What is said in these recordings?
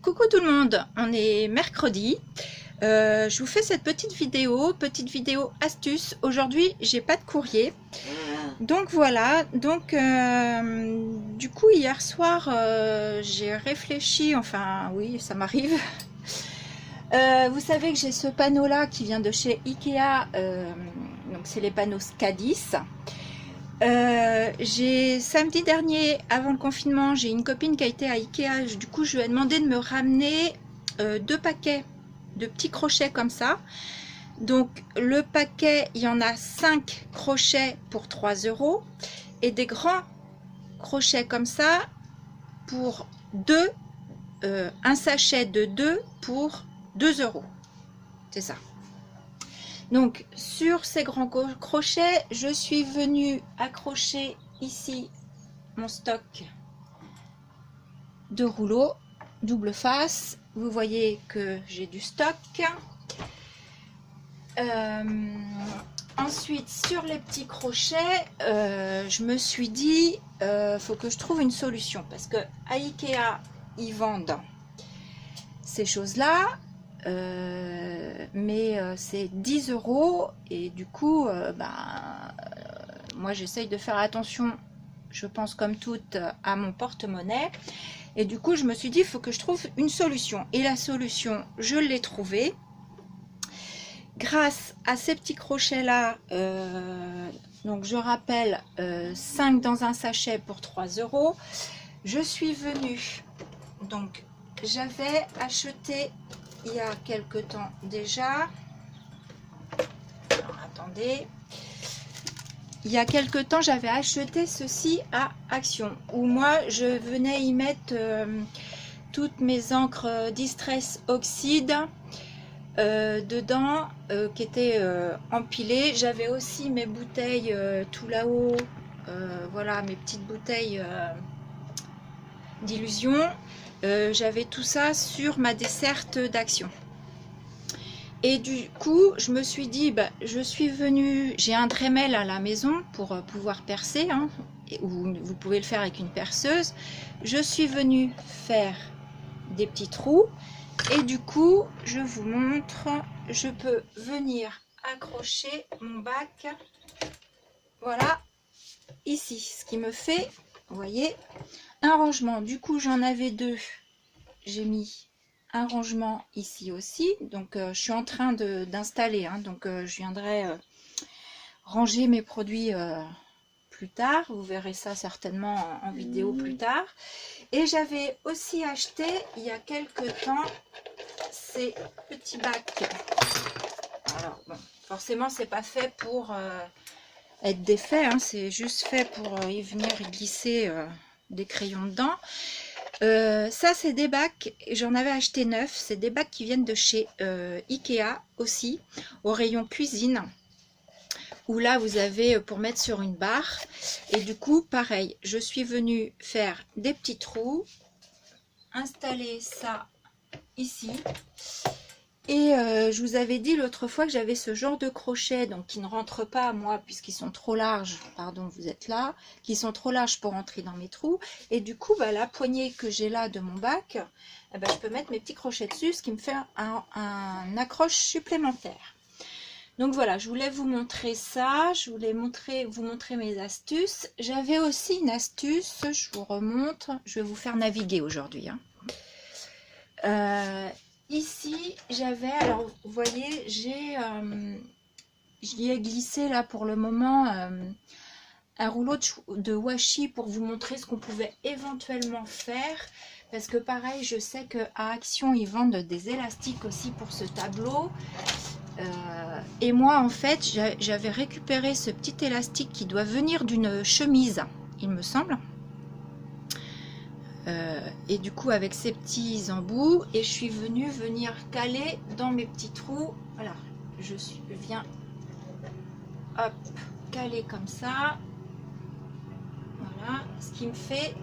Coucou tout le monde, on est mercredi. Je vous fais cette petite vidéo astuce. Aujourd'hui, j'ai pas de courrier. Donc voilà, du coup hier soir, j'ai réfléchi, enfin oui, ça m'arrive. Vous savez que j'ai ce panneau là qui vient de chez Ikea, donc c'est les panneaux SK10. Samedi dernier, avant le confinement, j'ai une copine qui a été à Ikea. Du coup, je lui ai demandé de me ramener 2 paquets de petits crochets comme ça. Donc, le paquet, il y en a 5 crochets pour 3 € et des grands crochets comme ça pour 2, un sachet de 2 pour 2 €. C'est ça. Donc sur ces grands crochets, je suis venue accrocher ici mon stock de rouleaux double face. Vous voyez que j'ai du stock. Ensuite sur les petits crochets, je me suis dit faut que je trouve une solution, parce que à Ikea ils vendent ces choses là. Mais c'est 10 € et du coup moi j'essaye de faire attention, je pense comme toutes, à mon porte-monnaie, et du coup je me suis dit il faut que je trouve une solution, et la solution je l'ai trouvée grâce à ces petits crochets là. Donc je rappelle, 5 dans un sachet pour 3 €. Je suis venue, donc j'avais acheté il y a quelque temps déjà. Alors, attendez. Il y a quelque temps, j'avais acheté ceci à Action, où moi je venais y mettre toutes mes encres Distress Oxide dedans, qui étaient empilées. J'avais aussi mes bouteilles tout là-haut, voilà, mes petites bouteilles d'illusion. J'avais tout ça sur ma desserte d'Action, et du coup je me suis dit je suis venue, j'ai un Dremel à la maison pour pouvoir percer, hein, ou vous pouvez le faire avec une perceuse. Je suis venue faire des petits trous, et du coup je vous montre, je peux venir accrocher mon bac, voilà, ici, ce qui me fait, vous voyez, un rangement. Du coup j'en avais 2, j'ai mis un rangement ici aussi. Donc je suis en train d'installer, hein, donc je viendrai ranger mes produits plus tard, vous verrez ça certainement en vidéo plus tard. Et j'avais aussi acheté il y a quelques temps ces petits bacs. Alors bon, forcément c'est pas fait pour être défait, hein, c'est juste fait pour y venir glisser des crayons dedans. Ça c'est des bacs, j'en avais acheté 9, c'est des bacs qui viennent de chez Ikea aussi, au rayon cuisine, où là vous avez pour mettre sur une barre. Et du coup pareil, je suis venue faire des petits trous, installer ça ici. Et je vous avais dit l'autre fois que j'avais ce genre de crochet, donc qui ne rentrent pas à moi puisqu'ils sont trop larges, pardon vous êtes là, qui sont trop larges pour entrer dans mes trous. Et du coup la poignée que j'ai là de mon bac, je peux mettre mes petits crochets dessus, ce qui me fait un accroche supplémentaire. Donc voilà, je voulais vous montrer ça, je voulais vous montrer mes astuces. J'avais aussi une astuce, je vous remontre, je vais vous faire naviguer aujourd'hui, hein. Ici j'avais, alors vous voyez, j'y ai glissé là pour le moment un rouleau de washi pour vous montrer ce qu'on pouvait éventuellement faire, parce que pareil je sais que à Action ils vendent des élastiques aussi pour ce tableau. Et moi en fait j'avais récupéré ce petit élastique qui doit venir d'une chemise, il me semble. Et du coup avec ces petits embouts, et je suis venue caler dans mes petits trous. Voilà, je viens hop caler comme ça, voilà, ce qui me fait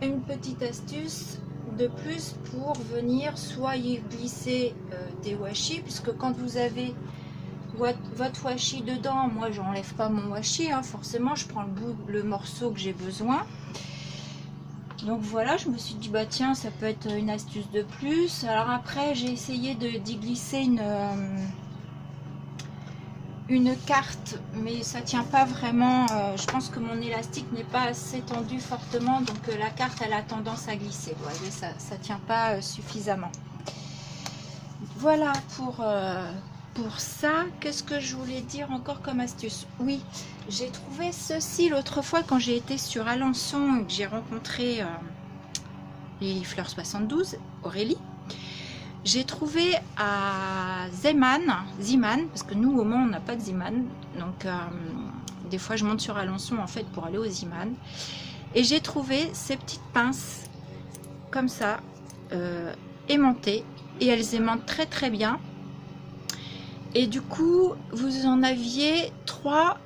une petite astuce de plus pour venir soit y glisser des washi, puisque quand vous avez votre washi dedans, moi j'enlève pas mon washi, hein, forcément je prends le morceau que j'ai besoin. Donc voilà, je me suis dit bah tiens, ça peut être une astuce de plus. Alors après j'ai essayé d'y glisser une carte, mais ça tient pas vraiment. Je pense que mon élastique n'est pas assez tendu fortement, donc la carte elle a tendance à glisser. Vous voyez, ça tient pas suffisamment. Voilà pour ça. Qu'est-ce que je voulais dire encore comme astuce? Oui, j'ai trouvé ceci l'autre fois quand j'ai été sur Alençon et que j'ai rencontré les Fleurs 72, Aurélie. J'ai trouvé à Ziman, parce que nous au Mans on n'a pas de Ziman, donc des fois je monte sur Alençon en fait pour aller au Ziman, et j'ai trouvé ces petites pinces comme ça, aimantées, et elles aimantent très très bien. Et du coup vous en aviez 3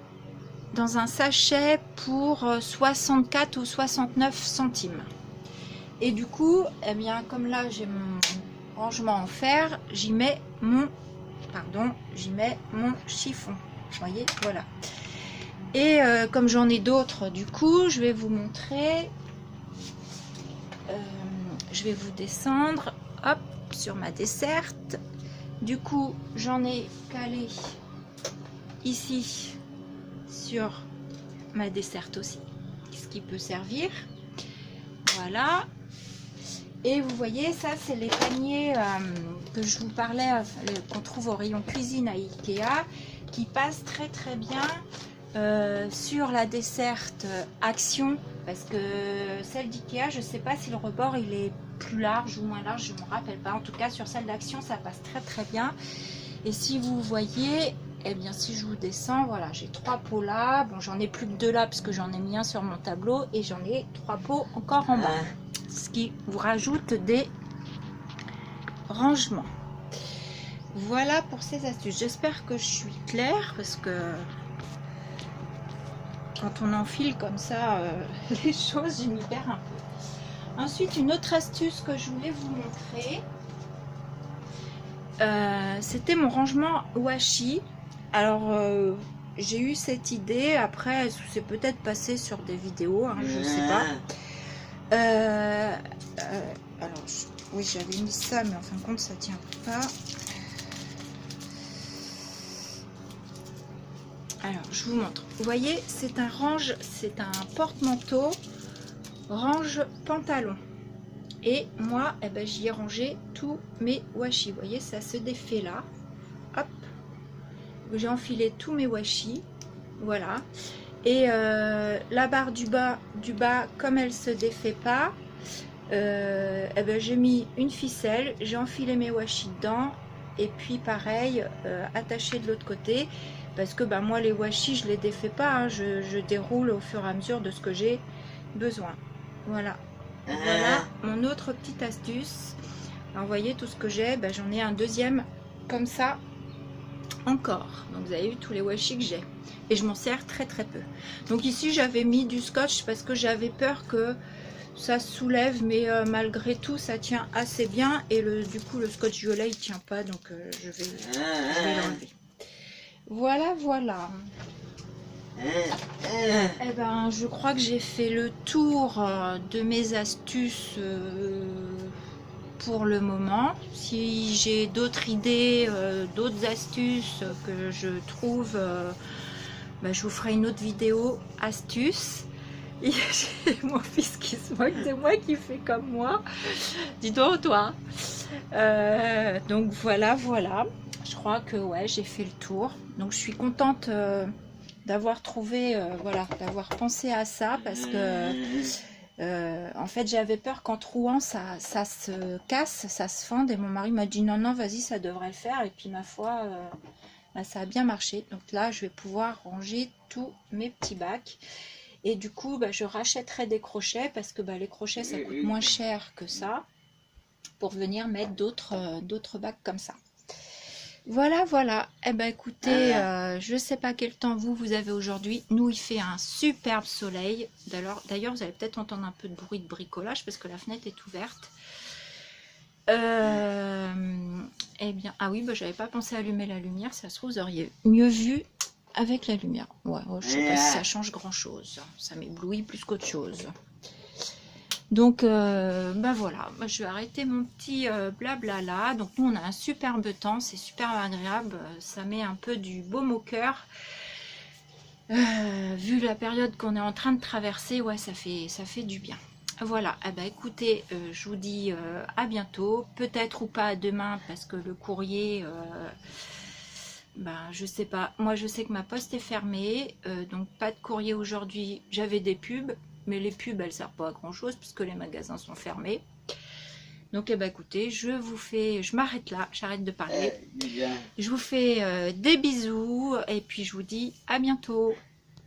dans un sachet pour 64 ou 69 centimes. Et du coup, eh bien, comme là j'ai mon rangement en fer, j'y mets mon chiffon. Vous voyez, voilà. Et comme j'en ai d'autres, du coup, je vais vous montrer. Je vais vous descendre, hop, sur ma desserte. Du coup, j'en ai calé ici sur ma desserte aussi, ce qui peut servir. Voilà. Et vous voyez, ça c'est les paniers que je vous parlais, qu'on trouve au rayon cuisine à Ikea, qui passent très très bien sur la desserte Action, parce que celle d'Ikea, je ne sais pas si le rebord il est plus large ou moins large, je ne me rappelle pas. En tout cas sur celle d'Action ça passe très très bien. Et si vous voyez, eh bien si je vous descends, voilà, j'ai 3 pots là. Bon, j'en ai plus que 2 là parce que j'en ai mis un sur mon tableau, et j'en ai 3 pots encore en bas, ce qui vous rajoute des rangements. Voilà pour ces astuces. J'espère que je suis claire, parce que quand on enfile comme ça les choses, je m'y perds un peu. Ensuite, une autre astuce que je voulais vous montrer, c'était mon rangement washi. Alors j'ai eu cette idée, après c'est peut-être passé sur des vidéos, hein, je sais pas. Alors oui, j'avais mis ça, mais en fin de compte ça tient pas. Alors je vous montre. Vous voyez, c'est un porte-manteau range pantalon. Et moi, eh ben, j'y ai rangé tous mes washi. Vous voyez, ça se défait là. Hop, j'ai enfilé tous mes washi. Voilà. Et la barre du bas, comme elle se défait pas, eh ben, j'ai mis une ficelle, j'ai enfilé mes washi dedans, et puis pareil, attaché de l'autre côté, parce que bah, moi les washi je les défais pas, hein, je déroule au fur et à mesure de ce que j'ai besoin. Voilà. Voilà mon autre petite astuce. Alors vous voyez tout ce que j'ai, ben, j'en ai un deuxième comme ça encore. Donc vous avez vu tous les washi que j'ai, et je m'en sers très très peu. Donc ici j'avais mis du scotch parce que j'avais peur que ça soulève, mais malgré tout ça tient assez bien, et du coup le scotch violet il tient pas, donc je vais l'enlever. Voilà. Eh ben, je crois que j'ai fait le tour de mes astuces pour le moment. Si j'ai d'autres idées, d'autres astuces que je trouve, ben, je vous ferai une autre vidéo astuce. J'ai mon fils qui se moque de moi, qui fait comme moi. Dis donc toi. Donc voilà. Je crois que ouais, j'ai fait le tour. Donc je suis contente d'avoir trouvé, voilà, d'avoir pensé à ça, parce que en fait j'avais peur qu'en trouant ça se casse, ça se fende, et mon mari m'a dit non vas-y, ça devrait le faire, et puis ma foi bah, ça a bien marché. Donc là je vais pouvoir ranger tous mes petits bacs, et du coup bah, je rachèterai des crochets, parce que bah, les crochets ça coûte moins cher que ça, pour venir mettre d'autres bacs comme ça. Voilà. Eh ben écoutez, je sais pas quel temps vous avez aujourd'hui. Nous, il fait un superbe soleil. D'ailleurs, vous allez peut-être entendre un peu de bruit de bricolage parce que la fenêtre est ouverte. Eh bien, ah oui, bah, j'avais pas pensé à allumer la lumière. Ça se trouve, vous auriez mieux vu avec la lumière. Ouais, je sais pas si ça change grand chose. Ça m'éblouit plus qu'autre chose. Donc, bah voilà, moi, je vais arrêter mon petit blabla là. Donc, nous, on a un superbe temps, c'est super agréable. Ça met un peu du baume au cœur. Vu la période qu'on est en train de traverser, ouais, ça fait du bien. Voilà, eh ben, écoutez, je vous dis à bientôt. Peut-être ou pas demain, parce que le courrier, ben, je sais pas. Moi, je sais que ma poste est fermée, donc pas de courrier aujourd'hui. J'avais des pubs, mais les pubs, elles servent pas à grand chose puisque les magasins sont fermés. Donc, eh ben, écoutez, je m'arrête là, j'arrête de parler. Je vous fais des bisous et puis je vous dis à bientôt.